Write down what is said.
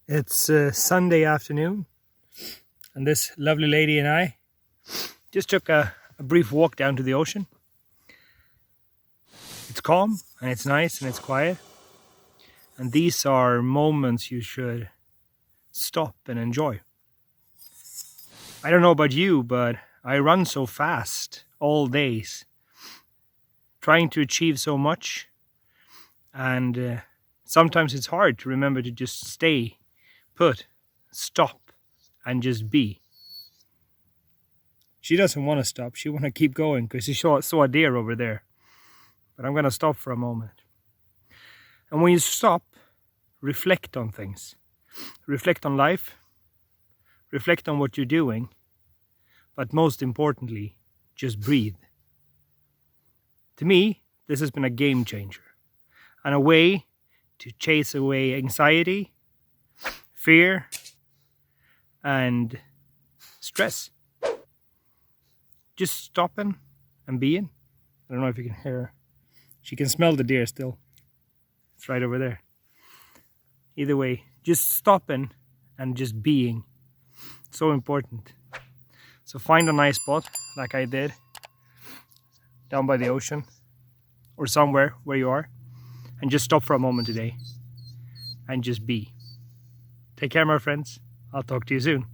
It's Sunday afternoon, and this lovely lady and I just took a brief walk down to the ocean. It's calm, and it's nice, and it's quiet. And these are moments you should stop and enjoy. I don't know about you, but I run so fast all days, trying to achieve so much. And sometimes it's hard to remember to just stay put, stop, and just be. She doesn't want to stop. She want to keep going because she saw a deer over there. But I'm going to stop for a moment. And when you stop, reflect on things. Reflect on life. Reflect on what you're doing. But most importantly, just breathe. To me, this has been a game changer. And a way to chase away anxiety, fear, and stress. Just stopping and being. I don't know if you can hear her. She can smell the deer still. It's right over there. Either way, just stopping and just being. So important. So find a nice spot like I did. Down by the ocean. Or somewhere where you are. And just stop for a moment today. And just be. Take care, my friends. I'll talk to you soon.